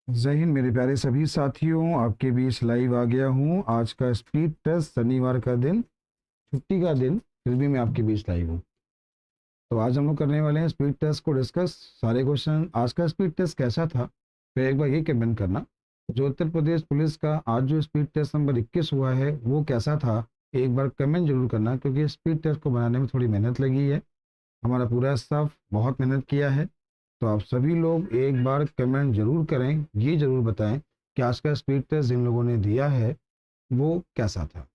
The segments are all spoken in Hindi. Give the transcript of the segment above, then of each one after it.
जय हिंद मेरे प्यारे सभी साथियों, आपके बीच लाइव आ गया हूँ। आज का स्पीड टेस्ट, शनिवार का दिन, छुट्टी का दिन, फिर भी मैं आपके बीच लाइव हूँ। तो आज हम लोग करने वाले हैं स्पीड टेस्ट को डिस्कस। सारे क्वेश्चन, आज का स्पीड टेस्ट कैसा था, फिर एक बार ये कमेंट करना। जो उत्तर प्रदेश पुलिस का आज जो स्पीड टेस्ट नंबर 21 हुआ है वो कैसा था, एक बार कमेंट जरूर करना, क्योंकि स्पीड टेस्ट को बनाने में थोड़ी मेहनत लगी है। हमारा पूरा स्टाफ बहुत मेहनत किया है। तो आप सभी लोग एक बार कमेंट जरूर करें, ये जरूर बताएं कि आज का स्पीड टेस्ट जिन लोगों ने दिया है वो कैसा था।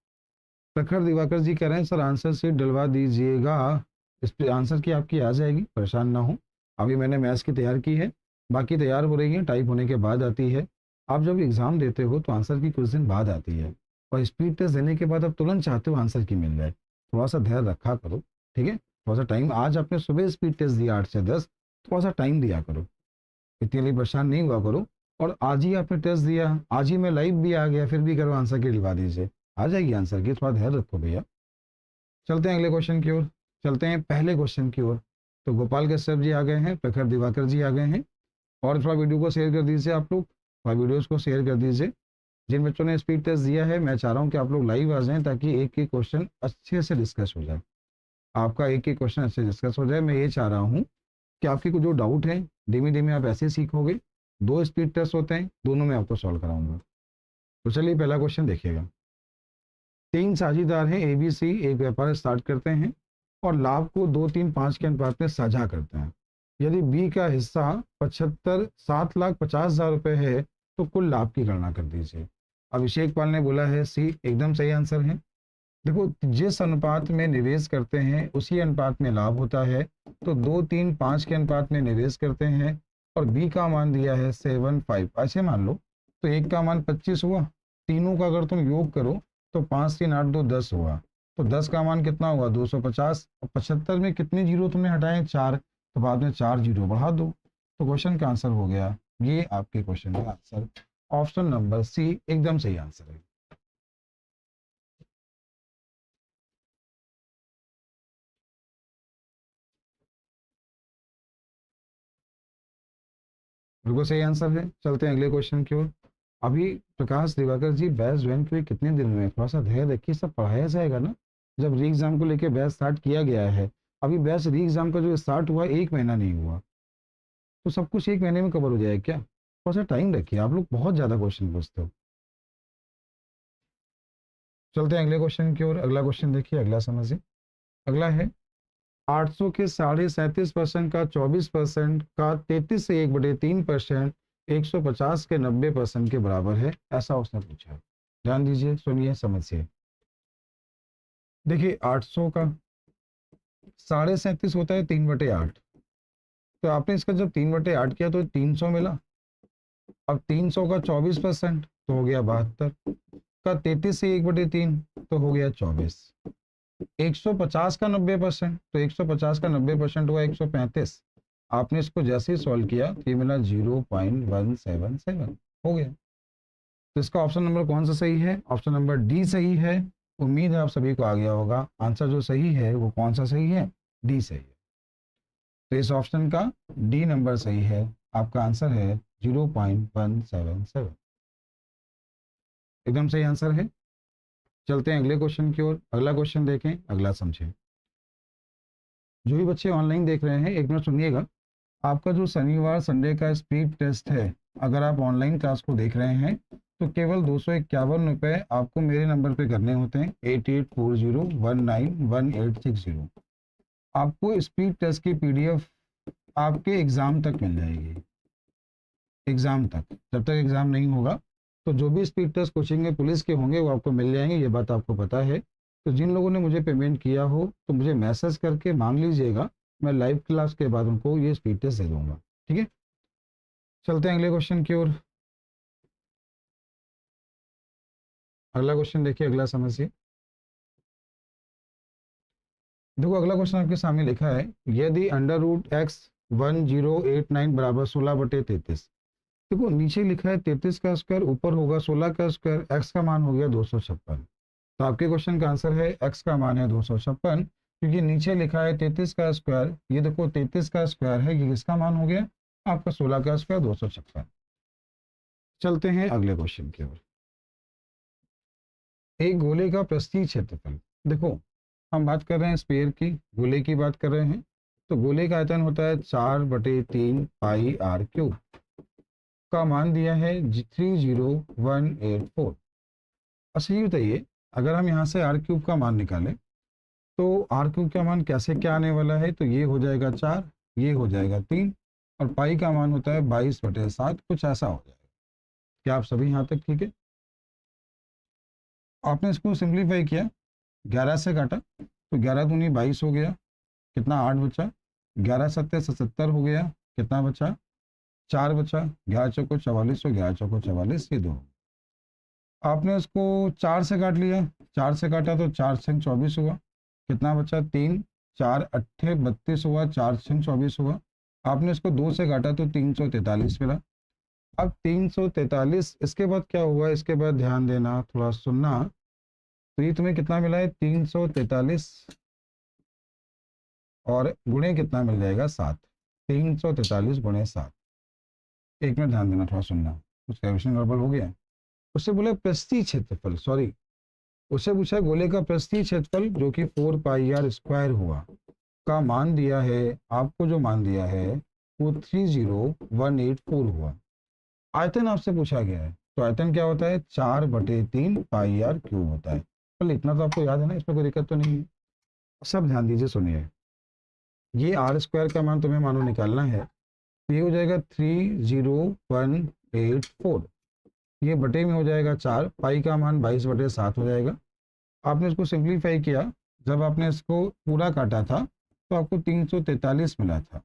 प्रखर दिवाकर जी कह रहे हैं सर आंसर शीट डलवा दीजिएगा। इस पे आंसर की आपकी आ जाएगी, परेशान ना हो। अभी मैंने मैथ्स की तैयार की है, बाकी तैयार हो रही है, टाइप होने के बाद आती है। आप जब एग्जाम देते हो तो आंसर की कुछ दिन बाद आती है, और स्पीड टेस्ट देने के बाद आप तुरंत चाहते हो आंसर की मिल जाए। थोड़ा सा धैर्य रखा करो, ठीक है। थोड़ा सा टाइम, आज आपने सुबह स्पीड टेस्ट दिया 8 से 10, थोड़ा सा टाइम दिया करो, इतने लिए परेशान नहीं हुआ करो। और आज ही आपने टेस्ट दिया, आज ही मैं लाइव भी आ गया, फिर भी करो आंसर की दिलवा दीजिए, आ जाएगी आंसर की, थोड़ा ध्यान रखो भैया। चलते हैं अगले क्वेश्चन की ओर, चलते हैं पहले क्वेश्चन की ओर। तो गोपाल कश्यप जी आ गए हैं, प्रखर दिवाकर जी आ गए हैं। और थोड़ा वीडियो को शेयर कर दीजिए आप लोग, थोड़ा वीडियोस को शेयर कर दीजिए। जिन बच्चों ने स्पीड टेस्ट दिया है, मैं चाह रहा हूँ कि आप लोग लाइव आ जाएं, ताकि एक एक क्वेश्चन अच्छे से डिस्कस हो जाए। आपका एक एक क्वेश्चन अच्छे से डिस्कस हो जाए। मैं ये चाह रहा हूँ कि आपकी कुछ जो डाउट है, धीमे धीमे आप ऐसे सीखोगे। 2 स्पीड टेस्ट होते हैं, दोनों में आपको सॉल्व कराऊंगा। तो चलिए पहला क्वेश्चन देखिएगा। 3 साझीदार हैं ए बी सी, एक व्यापार स्टार्ट करते हैं और लाभ को 2, 3, 5 के अनुपात में साझा करते हैं। यदि बी का हिस्सा 7,50,50,000 रुपये है तो कुल लाभ की गणना कर दीजिए। अभिषेक पाल ने बोला है सी, एकदम सही आंसर है। देखो, जिस अनुपात में निवेश करते हैं उसी अनुपात में लाभ होता है। तो 2, 3, 5 के अनुपात में निवेश करते हैं, और बी का मान दिया है 7, 5। ऐसे मान लो तो एक का मान 25 हुआ, तीनों का अगर तुम योग करो तो 5, 3, 8, 2, 10 हुआ। तो 10 का मान कितना हुआ, 250। और 75 में कितने जीरो तुमने हटाए, 4, तो बाद में 4 जीरो बढ़ा दो। तो क्वेश्चन का आंसर हो गया, ये आपके क्वेश्चन का आंसर ऑप्शन नंबर सी एकदम सही आंसर है। बिल्कुल सही आंसर है। चलते हैं अगले क्वेश्चन की ओर। अभी प्रकाश दिवाकर जी, बैच ज्वाइन हुए कितने दिन में, थोड़ा सा धैर्य रखिए, सब पढ़ाया जाएगा ना। जब री एग्जाम को लेकर बैच स्टार्ट किया गया है, अभी बैच री एग्जाम का जो स्टार्ट हुआ 1 महीना नहीं हुआ, तो सब कुछ 1 महीने में कवर हो जाएगा क्या? थोड़ा सा टाइम रखिए, आप लोग बहुत ज्यादा क्वेश्चन पूछते हो। चलते हैं अगले क्वेश्चन की ओर। अगला क्वेश्चन देखिए, अगला समझिए। अगला है 800 के 37.5% का 24% का 33 से 1/3%, 150 के 90% के बराबर है, ऐसा उसने पूछा है। ध्यान दीजिए, सुनिए, समझिए। देखिए, 800 का 37.5 होता है 3/8। तो आपने इसका जब 3/8 किया तो 300 मिला। अब 300 का 24% तो हो गया 72, का 33 से 1/3 तो हो गया 24। 150 का 90%, तो 150 का 90% हुआ 135। आपने इसको जैसे ही सॉल्व किया तो ये मिला 0.177, हो गया। तो इसका ऑप्शन नंबर कौन सा सही है, ऑप्शन नंबर डी सही है। उम्मीद है आप सभी को आ गया होगा। आंसर जो सही है वो कौन सा सही है, डी सही है। तो इस ऑप्शन का डी नंबर सही है, आपका आंसर है 0.177, एकदम सही आंसर है। चलते हैं अगले क्वेश्चन की ओर। अगला क्वेश्चन देखें, अगला समझें। जो भी बच्चे ऑनलाइन देख रहे हैं, एक मिनट सुनिएगा। आपका जो शनिवार संडे का स्पीड टेस्ट है, अगर आप ऑनलाइन क्लास को देख रहे हैं तो केवल 251 रुपये आपको मेरे नंबर पे करने होते हैं, 8840191860। आपको स्पीड टेस्ट की पीडीएफ आपके एग्जाम तक मिल जाएगी। एग्जाम तक, जब तक एग्जाम नहीं होगा तो जो भी स्पीड टेस्ट कोचिंग में पुलिस के होंगे वो आपको मिल जाएंगे, ये बात आपको पता है। तो जिन लोगों ने मुझे पेमेंट किया हो तो मुझे मैसेज करके मांग लीजिएगा, मैं लाइव क्लास के बाद उनको ये स्पीड टेस्ट दे दूंगा, ठीक है। चलते हैं अगले क्वेश्चन की ओर। अगला क्वेश्चन देखिए, अगला समझिए। देखो, अगला क्वेश्चन आपके सामने लिखा है, यदि √x1089 बराबर 16/33। देखो, नीचे लिखा है 33 का स्क्वायर, ऊपर होगा 16 का स्क्वायर, एक्स का मान हो गया 256। तो आपके क्वेश्चन का आंसर है एक्स का मान है 256, क्योंकि नीचे लिखा है 33 का स्क्वायर। ये देखो 33 का स्क्वायर है, ये किसका मान हो गया, आपका 16 का स्क्वायर 256। चलते हैं अगले क्वेश्चन की ओर। एक गोले का पृष्ठीय क्षेत्रफल, देखो हम बात कर रहे हैं स्फीयर की, गोले की बात कर रहे हैं, तो गोले का आयतन होता है 4/3 पाई आर क्यूब, का मान दिया है 30184। अच्छा ये बताइए, अगर हम यहाँ से आर क्यूब का मान निकालें तो आर क्यूब का मान कैसे क्या आने वाला है, तो ये हो जाएगा 4, ये हो जाएगा 3, और पाई का मान होता है 22/7, कुछ ऐसा हो जाएगा। क्या आप सभी यहाँ तक ठीक है? आपने इसको सिंप्लीफाई किया, 11 से काटा तो 11 दूनी 22 हो गया, कितना 8 बचा, 11 सत्ते 77 हो गया, कितना बचा 4 बचा, 11 चौको 44 और 11 चौको 44, ये दो। आपने उसको 4 से काट लिया, 4 से काटा तो 4 छंग 24 हुआ, कितना बचा 3, 4 अट्ठे 32 हुआ, 4 छंग 24 हुआ। आपने इसको 2 से काटा तो 343 मिला। अब 343, इसके बाद क्या हुआ, इसके बाद ध्यान देना, थोड़ा सुनना, तो ये तुम्हें कितना मिला है 343 और गुणे कितना मिल जाएगा 7, 343 गुणे 7। एक मिनट ध्यान देना, थोड़ा सुनना, कुछ कैलकुलेशन गड़बड़ हो गया। उससे बोले पृष्ठीय क्षेत्रफल, सॉरी उससे पूछा गोले का पृष्ठीय क्षेत्रफल जो कि 4 पाई आर स्क्वायर हुआ, का मान दिया है, आपको जो मान दिया है वो 30184 हुआ। आयतन आपसे पूछा गया है, तो आयतन क्या होता है 4/3 पाई आर क्यूब होता है। पर इतना तो आपको याद है ना, इसमें कोई दिक्कत तो नहीं है। सब ध्यान दीजिए, सुनिए, ये आर स्क्वायर का मान तुम्हें मानो निकालना है, तो ये हो जाएगा 30184, ये बटे में हो जाएगा 4, पाई का मान 22/7 हो जाएगा। आपने इसको सिंप्लीफाई किया, जब आपने इसको पूरा काटा था तो आपको 343 मिला था,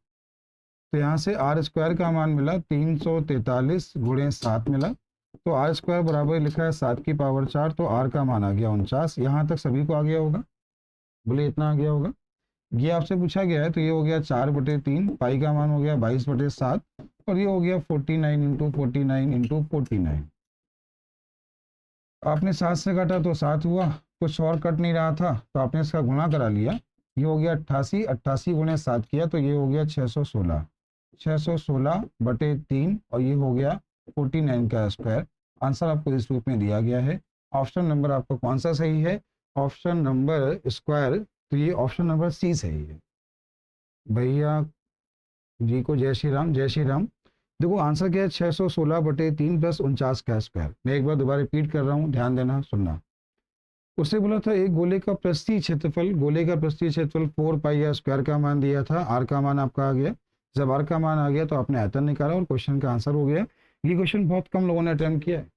तो यहाँ से आर स्क्वायर का मान मिला 343 गुणे 7 मिला, तो आर स्क्वायर बराबर लिखा है 7 की पावर 4, तो आर का मान आ गया 49। यहाँ तक सभी को आ गया होगा, बोले इतना आ गया होगा। ये आपसे पूछा गया है, तो ये हो गया 4/3, पाई का मान हो गया 22/7, और ये हो गया 49 इंटू 49 इंटू 49। आपने 7 से काटा तो 7 हुआ, कुछ और कट नहीं रहा था तो आपने इसका गुणा करा लिया, ये हो गया 88, 88 गुणे 7 किया तो ये हो गया 616, 616/3, और ये हो गया 49 का स्क्वायर। आंसर आपको इस रूप में दिया गया है। ऑप्शन नंबर आपका कौन सा सही है, ऑप्शन नंबर स्क्वायर, तो ये ऑप्शन नंबर सी सही है। भैया जी को जय श्री राम, जय श्री राम। देखो आंसर क्या है 616/3 प्लस 49 का स्क्वायर। मैं एक बार दोबारा रिपीट कर रहा हूँ, ध्यान देना, सुनना। उसने बोला था एक गोले का पृष्ठीय क्षेत्रफल, गोले का पृष्ठीय क्षेत्रफल 4 पाई आर स्क्वायर का मान दिया था, आर का मान आपका आ गया। जब आर का मान आ गया तो आपने आयतन निकाला और क्वेश्चन का आंसर हो गया। ये क्वेश्चन बहुत कम लोगों ने अटेम्प्ट किया है,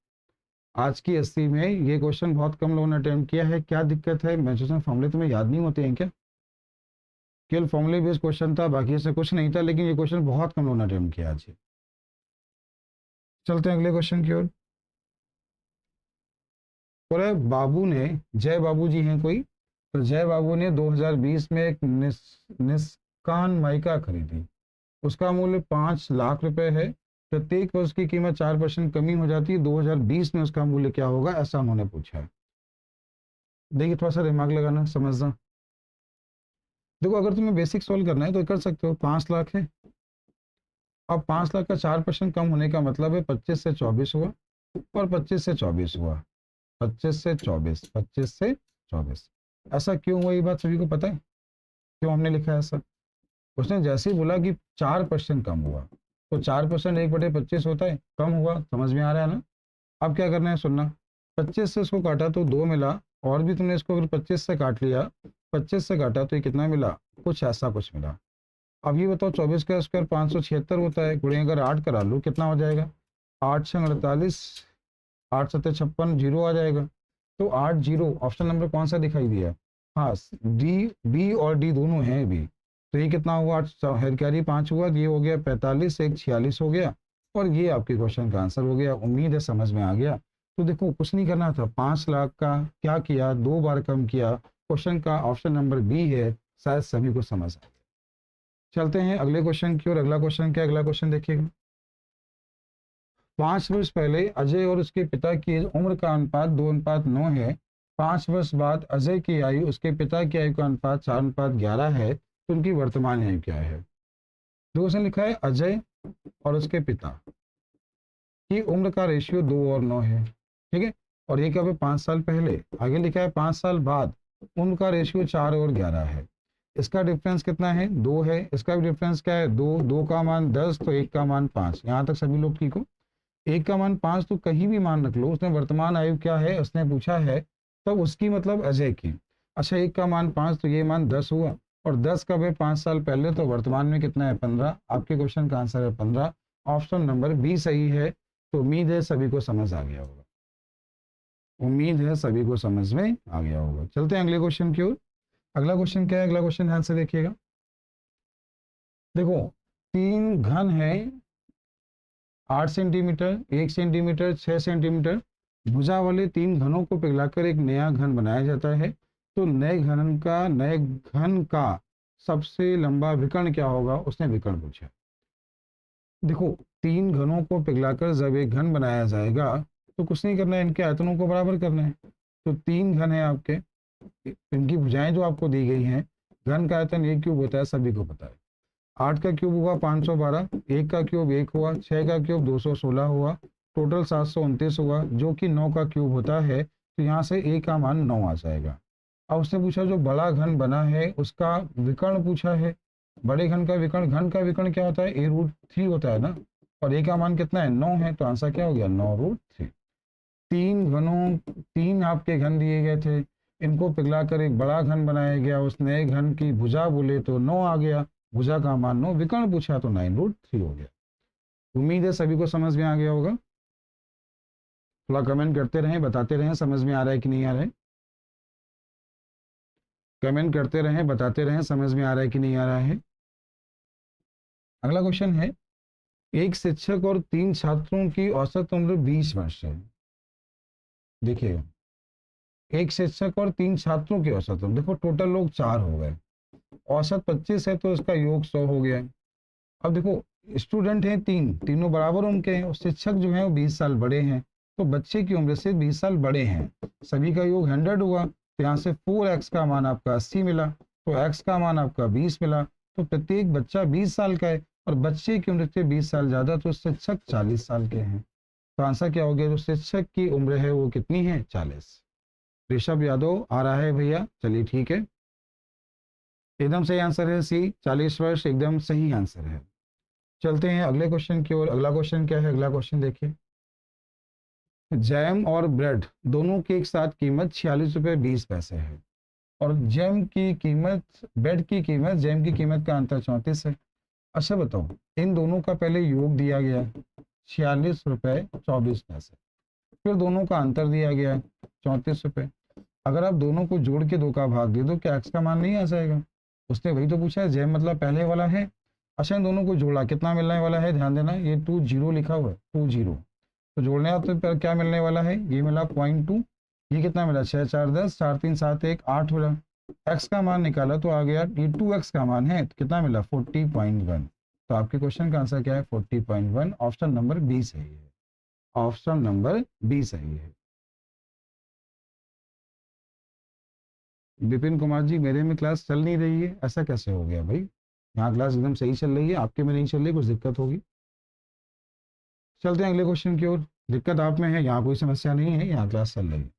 आज की 80 में ये क्वेश्चन बहुत कम लोगों ने अटेम्प्ट किया है। क्या दिक्कत है, मेंसुरेशन फॉर्मूले तुम्हें याद नहीं होते हैं क्या? केवल फॉर्मूले बेस्ड क्वेश्चन था, बाकी से कुछ नहीं था, लेकिन ये क्वेश्चन बहुत कम लोगों ने अटेम्प्ट किया आज। चलते हैं अगले क्वेश्चन की ओर। और बाबू ने, जय बाबू जी हैं कोई, तो जय बाबू ने 2020 में एक निस्कान माइका खरीदी, उसका मूल्य 5 लाख रुपए है, प्रत्येक वर्ष की कीमत 4% कमी हो जाती है, 2020 में उसका मूल्य क्या होगा, ऐसा उन्होंने पूछा है। देखिए थोड़ा सा दिमाग लगाना, समझना। देखो अगर तुम्हें बेसिक सोल्व करना है तो कर सकते हो, 5 लाख है। अब 5 लाख का 4% कम होने का मतलब है 25 से 24 हुआ, और 25 से 24 हुआ, 25 से 24, 25 से 24। ऐसा क्यों हुआ, ये बात सभी को पता है क्यों हमने लिखा है ऐसा? उसने जैसे ही बोला कि 4% कम हुआ, तो 4% 1/25 होता है, कम हुआ, समझ में आ रहा है ना? अब क्या करना है, सुनना। 25 से इसको काटा तो 2 मिला, और भी तुमने इसको अगर 25 से काट लिया, 25 से काटा तो ये कितना मिला, कुछ ऐसा कुछ मिला। अब ये बताओ 24 का स्क्वायर 576 होता है, गुणे अगर 8 करा लो कितना हो जाएगा, 8 छंग 48, 8 सत्ते 56, जीरो आ जाएगा। तो 8 जीरो, ऑप्शन नंबर कौन सा दिखाई दिया? हाँ, डी, बी और डी दोनों हैं भी। तो ये कितना हुआ, 8 हेड कैरी 5 हुआ, ये हो गया 45, एक 46 हो गया, और ये आपके क्वेश्चन का आंसर हो गया। उम्मीद है समझ में आ गया। तो देखो कुछ नहीं करना था, 5 लाख का क्या किया, 2 बार कम किया, क्वेश्चन का ऑप्शन नंबर बी है, शायद सभी को समझ आ गया। चलते हैं अगले क्वेश्चन की ओर। अगला क्वेश्चन क्या, अगला क्वेश्चन देखिएगा। 5 वर्ष पहले अजय और उसके पिता की उम्र का अनुपात 2:9 है। 5 वर्ष बाद अजय की आयु उसके पिता की आयु का अनुपात 4:11 है, तो उनकी वर्तमान आयु क्या है? तो उसने लिखा है अजय और उसके पिता, कि उम्र का रेशियो 2 और 9 है, ठीक है। और ये कब है? 5 साल पहले। आगे लिखा है 5 साल बाद उम्र का रेशियो 4 और 11 है। इसका डिफरेंस कितना है? 2 है। इसका भी डिफरेंस क्या है? 2। 2 का मान 10 तो 1 का मान 5। यहाँ तक सभी लोग ठीक हो? 1 का मान 5 तो कहीं भी मान रख लो, उसने वर्तमान आयु क्या है उसने पूछा है, तब उसकी मतलब अजय की। अच्छा, 1 का मान 5 तो ये मान 10 हुआ, और 10 कब है? 5 साल पहले, तो वर्तमान में कितना है? 15। आपके क्वेश्चन का आंसर है 15। ऑप्शन नंबर बी सही है। तो उम्मीद है सभी को समझ आ गया होगा। उम्मीद है सभी को समझ में आ गया होगा। चलते हैं अगले क्वेश्चन की ओर। अगला क्वेश्चन क्या है? अगला क्वेश्चन ध्यान से देखिएगा। देखो, 3 घन है, 8 सेंटीमीटर, 1 सेंटीमीटर, 6 सेंटीमीटर भुजा वाले 3 घनों को पिघलाकर एक नया घन बनाया जाता है। तो नए घन का सबसे लंबा विकर्ण क्या होगा? उसने विकर्ण पूछा। देखो, 3 घनों को पिघलाकर जब एक घन बनाया जाएगा तो कुछ नहीं करना है, इनके आयतनों को बराबर करना है। तो 3 घन है आपके, इनकी भुजाएं जो आपको दी गई हैं, घन का आयतन 1 क्यूब होता है, सभी को पता है। 8 का क्यूब हुआ 512, 1 का क्यूब 1 हुआ, 6 का क्यूब 216 हुआ, टोटल 729 हुआ, जो कि 9 का क्यूब होता है। तो यहाँ से ए का मान 9 आ जाएगा। अब उसने पूछा जो बड़ा घन बना है उसका विकर्ण पूछा है। बड़े घन का विकर्ण, घन का विकर्ण क्या होता है? a√3 होता है ना, और ए का मान कितना है? 9 है। तो आंसर क्या हो गया? 9√3। 3 आपके घन दिए गए थे, इनको पिघलाकर एक बड़ा घन बनाया गया, उस नए घन की भुजा बोले तो 9 आ गया, भुजा का मान 9, विकर्ण पूछा तो 9√3 हो गया। उम्मीद है सभी को समझ में आ गया होगा। थोड़ा कमेंट करते रहें, बताते रहें समझ में आ रहा है कि नहीं आ रहा है। कमेंट करते रहें, बताते रहें समझ में आ रहा है कि नहीं आ रहा है। अगला क्वेश्चन है, एक शिक्षक और 3 छात्रों की औसत उम्र 20 वर्ष है। देखिए, एक शिक्षक और 3 छात्रों की औसत उम्र, देखो टोटल लोग 4 हो गए, औसत 25 है तो इसका योग 100 हो गया है। अब देखो, स्टूडेंट हैं 3, तीनों बराबर उम्र के हैं, और शिक्षक जो है वो 20 साल बड़े हैं, तो बच्चे की उम्र से 20 साल बड़े हैं, सभी का योग 100 हुआ। तो यहाँ से 4x का मान आपका 80 मिला, तो x का मान आपका 20 मिला। तो प्रत्येक बच्चा 20 साल का है, और बच्चे की उम्र से 20 साल ज्यादा, तो शिक्षक 40 साल के हैं। तो आंसर क्या हो गया? जो शिक्षक की उम्र है वो कितनी है? 40। ऋषभ यादव आ रहा है भैया, चलिए ठीक है, एकदम सही आंसर है सी, 40 वर्ष एकदम सही आंसर है। चलते हैं अगले क्वेश्चन की ओर। अगला क्वेश्चन क्या है? अगला क्वेश्चन देखिए, जैम और ब्रेड दोनों की एक साथ कीमत 46 रुपये 20 पैसे है, और जैम की कीमत, ब्रेड की कीमत, जैम की कीमत का अंतर 34 है। अच्छा बताओ, इन दोनों का पहले योग दिया गया है 46 रुपये 24 पैसे, फिर दोनों का अंतर दिया गया है 34 रुपये। अगर आप दोनों को जोड़ के 2 का भाग दे दो, क्या एक्स का मान नहीं आ जाएगा? उसने वही तो पूछा है, जैम मतलब पहले वाला है। अच्छा, इन दोनों को जोड़ा, कितना मिलने वाला है? ध्यान देना, ये 2 0 लिखा हुआ है, 2 0, तो जोड़ने आप तो क्या मिलने वाला है? ये मिला 0.2, ये कितना मिला? 6 4 10, 4 3 7 1 8 हो रहा। एक्स का मान निकाला तो आ गया, ये 2x का मान है, तो कितना मिला? 40.1। तो आपके क्वेश्चन का आंसर क्या है? 40.1। ऑप्शन नंबर बी सही है। ऑप्शन नंबर बी सही है। विपिन कुमार जी, मेरे में क्लास चल नहीं रही है, ऐसा कैसे हो गया भाई? यहाँ क्लास एकदम सही चल रही है, आपके में नहीं चल रही, कुछ दिक्कत होगी। चलते हैं अगले क्वेश्चन की ओर। दिक्कत आप में है, यहाँ कोई समस्या नहीं है, यहाँ क्लास चल रही है।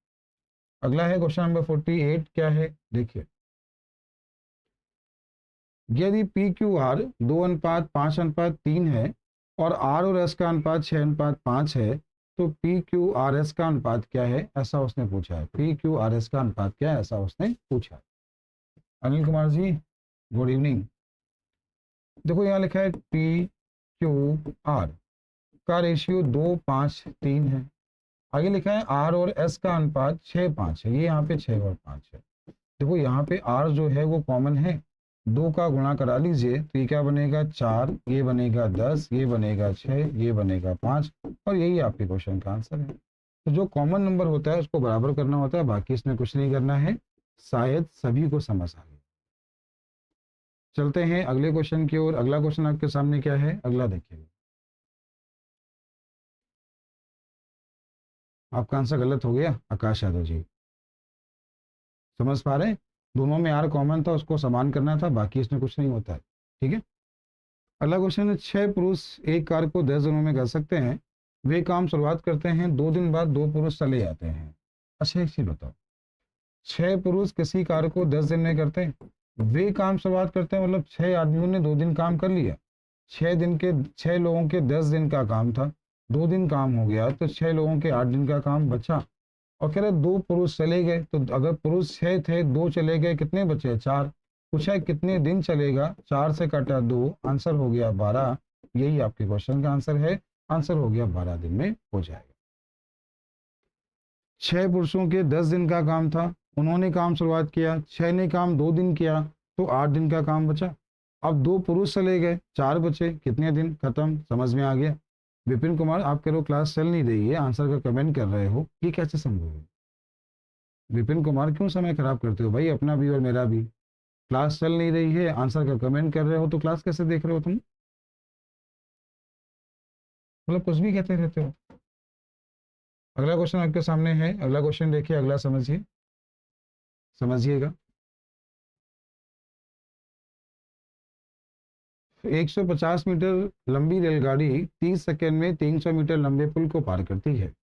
अगला है क्वेश्चन नंबर 48। क्या है? देखिए, यदि पी क्यू आर 2:5:3 है, और एस का अनुपात 6:5 है, तो पी क्यू आर एस का अनुपात क्या है? ऐसा उसने पूछा है। पी क्यू आर एस का अनुपात क्या है? ऐसा उसने पूछा है। Anil Kumar ji, good evening. देखो, यहाँ लिखा है पी क्यू आर का रेशियो 2:5:3 है। आगे लिखा है आर और एस का अनुपात 6:5 है, ये यहाँ पे 6 और 5 है। देखो, यहाँ पे आर जो है वो कॉमन है, 2 का गुणा करा लीजिए तो ये क्या बनेगा? 4, ये बनेगा 10, ये बनेगा 6, ये बनेगा 5, और यही आपके क्वेश्चन का आंसर है। तो जो कॉमन नंबर होता है उसको बराबर करना होता है, बाकी इसमें कुछ नहीं करना है। शायद सभी को समझ आ गया। चलते हैं अगले क्वेश्चन की ओर। अगला क्वेश्चन आपके सामने क्या है? अगला देखिए, आपका आंसर गलत हो गया आकाश यादव जी, समझ पा रहे हैं? दोनों में आर कॉमन था, उसको समान करना था, बाकी इसमें कुछ नहीं होता है, ठीक है। अगला क्वेश्चन है, 6 पुरुष एक कार को 10 दिनों में कर सकते हैं, वे काम शुरुआत करते हैं, 2 दिन बाद 2 पुरुष चले जाते हैं। अच्छा एक चीज बताओ, 6 पुरुष किसी कार्य को 10 दिन में करते हैं, वे काम शुरुआत करते हैं, मतलब 6 आदमियों ने 2 दिन काम कर लिया। 6 लोगों के 10 दिन का काम था, 2 दिन काम हो गया, तो 6 लोगों के 8 दिन का काम बचा। और कह रहे 2 पुरुष चले गए, तो अगर पुरुष 6 थे, 2 चले गए, कितने बचे? 4। पूछा है कितने दिन चलेगा, 4 से कटा 2, आंसर हो गया 12। यही आपके क्वेश्चन का आंसर है, आंसर हो गया 12 दिन में हो जाएगा। 6 पुरुषों के 10 दिन का काम था, उन्होंने काम शुरुआत किया, 6 ने काम 2 दिन किया, तो 8 दिन का काम बचा। अब 2 पुरुष चले गए, 4 बचे, कितने दिन? खत्म। समझ में आ गया? विपिन कुमार, आप कह रहे हो क्लास चल नहीं रही है, आंसर का कमेंट कर रहे हो, ये कैसे संभव है? विपिन कुमार क्यों समय खराब करते हो भाई, अपना भी और मेरा भी। क्लास चल नहीं रही है, आंसर का कमेंट कर रहे हो, तो क्लास कैसे देख रहे हो तुम? मतलब कुछ भी कहते रहते हो। अगला क्वेश्चन आपके सामने है, अगला क्वेश्चन देखिए, अगला समझिए, समझिएगा। 150 मीटर लंबी रेलगाड़ी 30 सेकंड में 300 मीटर लंबे पुल को पार करती है।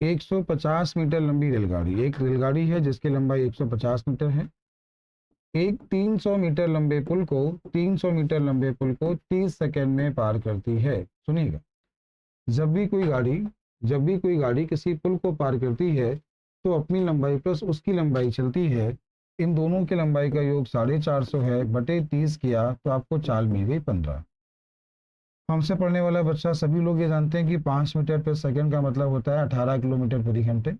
150 मीटर लंबी रेलगाड़ी, एक रेलगाड़ी है जिसकी लंबाई 150 मीटर है, एक 300 मीटर लंबे पुल को 300 मीटर लंबे पुल को 30 सेकंड में पार करती है। सुनिएगा, जब भी कोई गाड़ी किसी पुल को पार करती है तो अपनी लंबाई प्लस उसकी लंबाई चलती है, इन दोनों की लंबाई का योग 450 है, बटे 30 किया तो आपको चाल मिल गई 15। हमसे पढ़ने वाला बच्चा सभी लोग ये जानते हैं कि 5 मीटर पर सेकंड का मतलब होता है 18 किलोमीटर प्रति घंटे।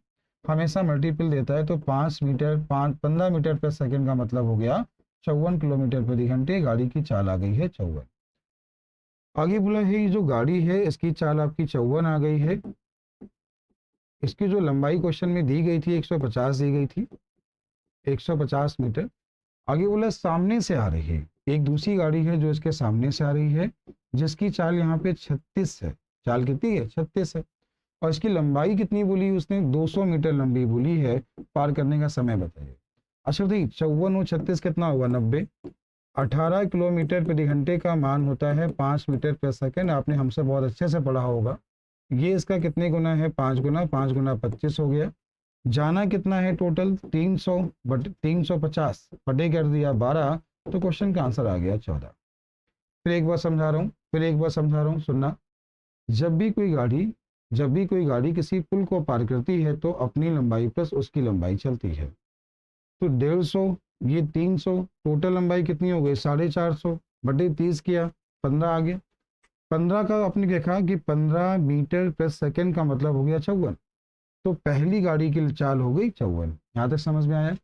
हमेशा मल्टीपल देता है, तो 15 मीटर पर सेकंड का मतलब हो गया 54 किलोमीटर प्रति घंटे। गाड़ी की चाल आ गई है 54। आगे बोला है ये जो गाड़ी है इसकी चाल आपकी 54 आ गई है। इसकी जो लंबाई क्वेश्चन में दी गई थी 150 दी गई थी, 150 मीटर। आगे बोला सामने से आ रही है, एक दूसरी गाड़ी है जो इसके सामने से आ रही है, जिसकी चाल यहाँ पे 36 है। चाल कितनी है? 36 है। और इसकी लंबाई कितनी बोली उसने? 200 मीटर लंबी बोली है। पार करने का समय बताइए। अच्छा देखिए, 54 और 36 कितना हुआ? 90। 18 किलोमीटर प्रति घंटे का मान होता है 5 मीटर पर सेकंड। आपने हमसे बहुत अच्छे से पढ़ा होगा। ये इसका कितने गुना है? 5 गुना। 5 गुना 25 हो गया। जाना कितना है टोटल? 300 बट 350 बटे कर दिया 12, तो क्वेश्चन का आंसर आ गया 14। फिर एक बार समझा रहा हूँ, सुनना। जब भी कोई गाड़ी किसी पुल को पार करती है तो अपनी लंबाई प्लस उसकी लंबाई चलती है। तो 150, ये 300, टोटल लंबाई कितनी हो गई? 450 बटे 30 किया, 15 आ गया। 15 का आपने देखा कि 15 मीटर पर सेकंड का मतलब हो गया 54। तो पहली गाड़ी की चाल हो गई 54। यहाँ तक समझ में आया?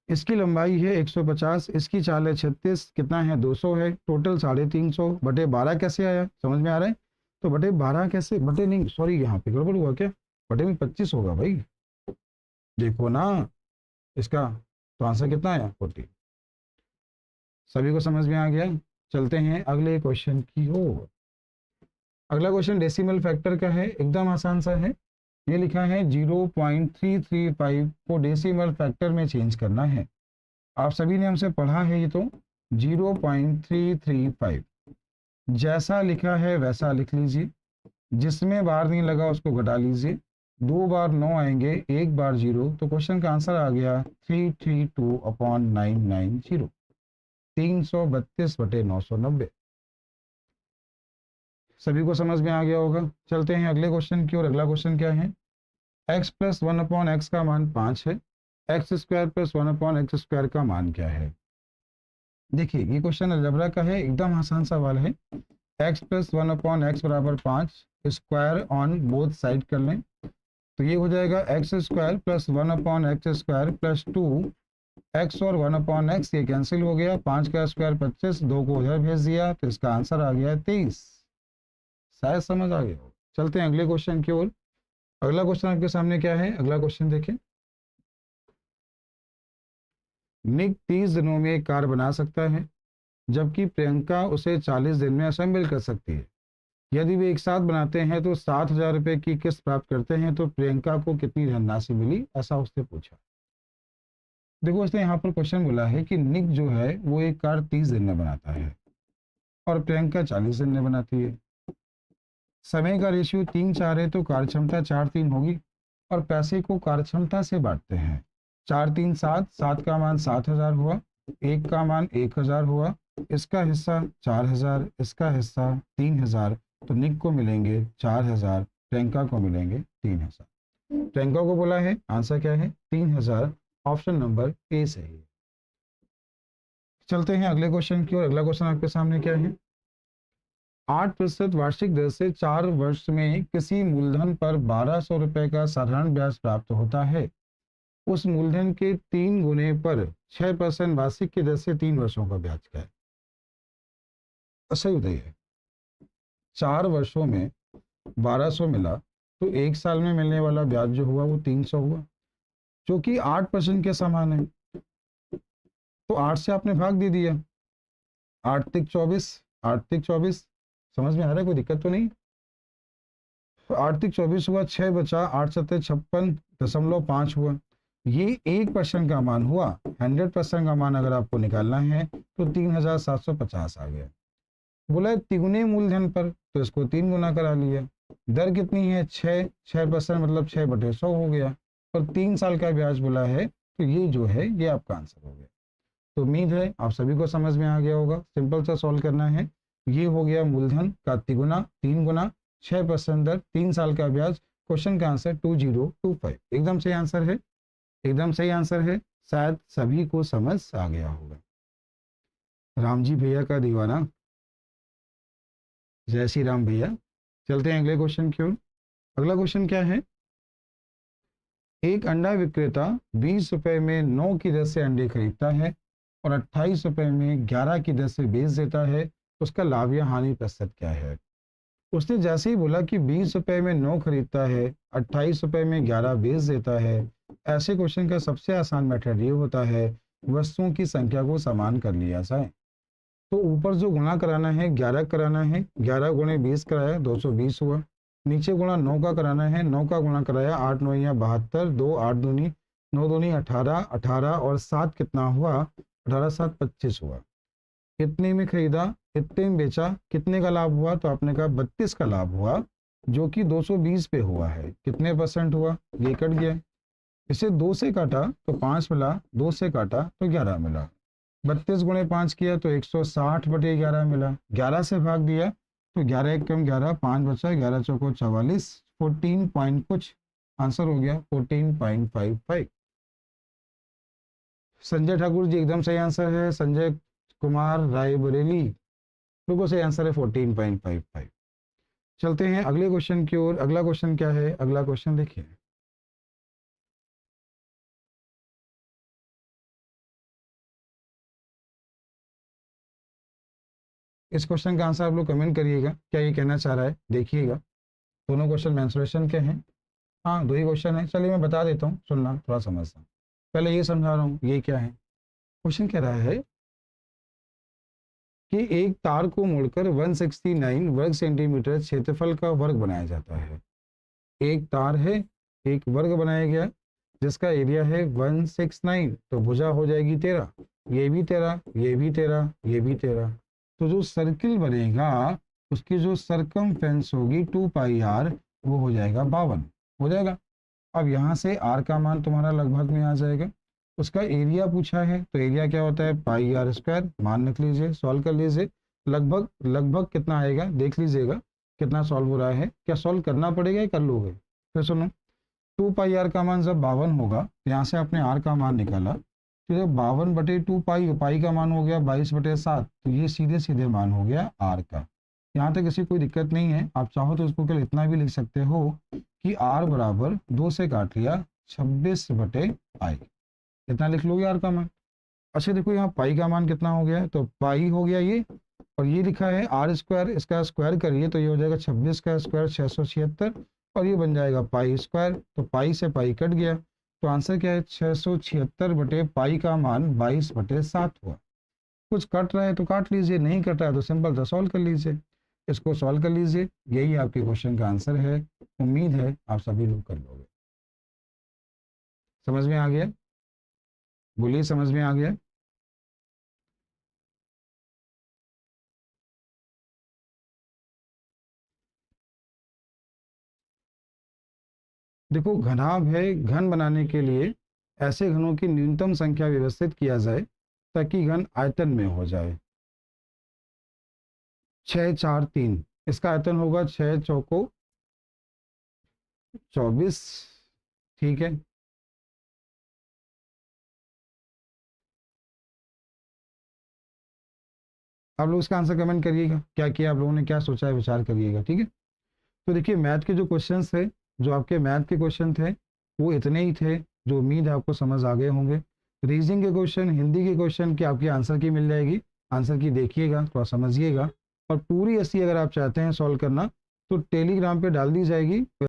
इसकी लंबाई है 150, इसकी चाल है 36, कितना है? 200 है। टोटल 350 बटे 12 कैसे आया? समझ में आ रहा है? तो बटे 12 कैसे? बटे नहीं, सॉरी, यहाँ पे गड़बड़ हुआ क्या? बटे में 25 होगा भाई, देखो ना इसका। तो आंसर कितना आया? 40। सभी को समझ में आ गया? चलते हैं अगले क्वेश्चन की ओर। अगला क्वेश्चन डेसिमल फैक्टर का है, एकदम आसान सा है। ये लिखा है 0.335 को डेसिमल फैक्टर में चेंज करना है। आप सभी ने हमसे पढ़ा है ये, तो 0.335 जैसा लिखा है वैसा लिख लीजिए, जिसमें बार नहीं लगा उसको घटा लीजिए। 2 बार 9 आएंगे, 1 बार 0, तो क्वेश्चन का आंसर आ गया 332/990, 332 बटे 990। सभी को समझ में आ गया होगा? चलते हैं अगले क्वेश्चन की ओर। अगला क्वेश्चन क्या है? x प्लस 1/x का मान 5 है, एक्स स्क्वायर प्लस 1/x² का मान क्या है? देखिए ये क्वेश्चन अलजेब्रा का है, एकदम आसान सवाल है। x प्लस 1/x बराबर 5, स्क्वायर ऑन बोथ साइड कर लें, तो ये हो जाएगा x square plus 1/x² plus 2, x और 1/x ये कैंसिल हो गया, 5 का स्क्वायर 25, 2 को उधर भेज दिया, तो इसका आंसर आ गया 23। शायद समझ आ गया। चलते हैं अगले क्वेश्चन की ओर। अगला क्वेश्चन आपके सामने क्या है? अगला क्वेश्चन देखें। निक 30 दिनों में एक कार बना सकता है, जबकि प्रियंका उसे 40 दिन में असेंबल कर सकती है। यदि वे एक साथ बनाते हैं तो 60,000 रुपए की किस्त प्राप्त करते हैं, तो प्रियंका को कितनी धनराशि मिली? ऐसा उसने पूछा। देखो उसने यहाँ पर क्वेश्चन बोला है कि निक जो है वो एक कार 30 दिन में बनाता है और प्रियंका 40 दिन में बनाती है। समय का रेशियो 3:4 है तो कार्यक्षमता 4:3 होगी, और पैसे को कार्यक्षमता से बांटते हैं। 4×3 7, 7 का मान 7,000 हुआ, 1 का मान 1,000 हुआ, इसका हिस्सा 4,000, इसका हिस्सा 3,000, तो निक को मिलेंगे 4,000, प्रियंका को मिलेंगे 3,000। प्रियंका को बोला है, आंसर क्या है 3,000, ऑप्शन नंबर ए सही है। चलते हैं अगले क्वेश्चन की ओर। अगला क्वेश्चन आपके सामने क्या है, 8% वार्षिक दर से 4 वर्ष में किसी मूलधन पर 1,200 रुपए का साधारण ब्याज प्राप्त होता है। उस मूलधन के 3 गुने पर 6% वार्षिक की दर से 3 वर्षों का ब्याज क्या है? सही बताइए। 4 वर्षों में 1,200 मिला तो 1 साल में मिलने वाला ब्याज जो हुआ वो 300 हुआ, जो कि 8% के समान है। तो 8 से आपने भाग दे दिया, 8 तिक 24, 8 तिक 24, समझ में आ रहा है, कोई दिक्कत तो नहीं। 8 तिक 24 हुआ, 6 बचा, 8 सत्ते 56.5 हुआ। ये 1% का मान हुआ। 100% का मान अगर आपको निकालना है तो 3,750 आ गया। बोला तिगुने मूलधन पर, तो इसको 3 गुना करा लिया। दर कितनी है 6, 6% मतलब 6/100 हो गया, और 3 साल का ब्याज बोला है, तो ये जो है ये आपका आंसर हो गया। तो उम्मीद है आप सभी को समझ में आ गया होगा। सिंपल सा सॉल्व करना है। ये हो गया मूलधन का तिगुना, 3 गुना, 6% दर, 3 साल का ब्याज। क्वेश्चन का आंसर 2025, एकदम सही आंसर है, एकदम सही आंसर है। शायद सभी को समझ आ गया होगा। राम जी भैया का दीवाना, जय श्री राम भैया। चलते हैं अगले क्वेश्चन की ओर। अगला क्वेश्चन क्या है, एक अंडा विक्रेता 20 रुपए में 9 की दर से अंडे खरीदता है और 28 रुपए में 11 की दर से बेच देता है, उसका लाभ या हानि प्रतिशत क्या है? उसने जैसे ही बोला कि 20 रुपए में 9 खरीदता है, 28 रुपए में 11 बेच देता है, ऐसे क्वेश्चन का सबसे आसान मेथड ये होता है वस्तुओं की संख्या को समान कर लिया जाए। तो ऊपर जो गुणा कराना है 11 कराना है, 11 गुणे 20 कराया 220 हुआ। नीचे गुणा 9 का कराना है, 9 का गुणा कराया 8 9 या 72, 2 8 दूनी 9 दूनी 18, 18 और 7 कितना हुआ 18 7 25 हुआ। कितने में खरीदा, कितने में बेचा, कितने का लाभ हुआ, तो आपने कहा 32 का लाभ हुआ, जो कि 220 पे हुआ है। कितने परसेंट हुआ, ये कट गया। इसे 2 से काटा तो 5 मिला, 2 से काटा तो 11 मिला। 32 गुणे 5 किया तो 160/11 मिला। 11 से भाग दिया तो 11 एक कम 11, 5 बचा, 11 चौको 44, 14 पॉइंट कुछ, आंसर हो गया 14.55। संजय ठाकुर जी एकदम सही आंसर है। संजय कुमार रायबरेली, बिल्कुल सही आंसर है 14.55। चलते हैं अगले क्वेश्चन की ओर। अगला क्वेश्चन क्या है, अगला क्वेश्चन देखिए, इस क्वेश्चन का आंसर आप लोग कमेंट करिएगा, क्या ये कहना चाह रहा है, देखिएगा। दोनों क्वेश्चन मेंसुरेशन के हैं। हाँ, 2 ही क्वेश्चन है, चलिए मैं बता देता हूँ, सुनना थोड़ा समझना। पहले ये समझा रहा हूँ ये क्या है। क्वेश्चन कह रहा है कि एक तार को मोड़कर 169 वर्ग सेंटीमीटर क्षेत्रफल का वर्ग बनाया जाता है। एक तार है, एक वर्ग बनाया गया जिसका एरिया है 169, तो भुजा हो जाएगी 13, ये भी 13, ये भी 13, ये भी 13। तो जो सर्किल बनेगा उसकी जो सरकमफ्रेंस होगी 2πr, वो हो जाएगा 52, हो जाएगा। अब यहाँ से r का मान तुम्हारा लगभग में आ जाएगा। उसका एरिया पूछा है तो एरिया क्या होता है πr², मान लिख लीजिए, सॉल्व कर लीजिए। लगभग लगभग कितना आएगा देख लीजिएगा, कितना सॉल्व हो रहा है, क्या सॉल्व करना पड़ेगा या कर लोगे? फिर सुनो, 2πr का मान जब 52 होगा तो यहाँ से आपने r का मान निकाला, तो जब 52/2π, पाई का मान हो गया 22/7, तो ये सीधे सीधे मान हो गया r का। यहाँ तक किसी कोई दिक्कत नहीं है, आप चाहो तो इसको केवल इतना भी लिख सकते हो कि r बराबर 2 से काट लिया 26/i, इतना लिख लोगे r का मान। अच्छा देखो यहाँ पाई का मान कितना हो गया, तो पाई हो गया ये, और ये लिखा है r², इसका स्क्वायर करिए तो ये हो जाएगा 26 का स्क्वायर 676, और ये बन जाएगा π², तो पाई से पाई कट गया, तो आंसर क्या है 676/पाई का मान 22/7 हुआ। कुछ कट रहा है तो काट लीजिए, नहीं कट रहा है तो सिंपल सा सॉल्व कर लीजिए, इसको सॉल्व कर लीजिए, यही आपके क्वेश्चन का आंसर है। उम्मीद है आप सभी लोग कर लोगे। समझ में आ गया? बोलिए, समझ में आ गया? देखो घनाभ है, घन बनाने के लिए ऐसे घनों की न्यूनतम संख्या व्यवस्थित किया जाए ताकि घन आयतन में हो जाए। 6 4 3, इसका आयतन होगा 6 चौको 24। ठीक है, आप लोग इसका आंसर कमेंट करिएगा, क्या किया आप लोगों ने, क्या सोचा है, विचार करिएगा। ठीक है, तो देखिए मैथ के जो क्वेश्चन थे, जो आपके मैथ के क्वेश्चन थे वो इतने ही थे, जो उम्मीद है आपको समझ आ गए होंगे। रीजनिंग के क्वेश्चन, हिंदी के क्वेश्चन की आपकी आंसर की मिल जाएगी, आंसर की देखिएगा, थोड़ा समझिएगा। और पूरी ऐसी अगर आप चाहते हैं सॉल्व करना तो टेलीग्राम पे डाल दी जाएगी।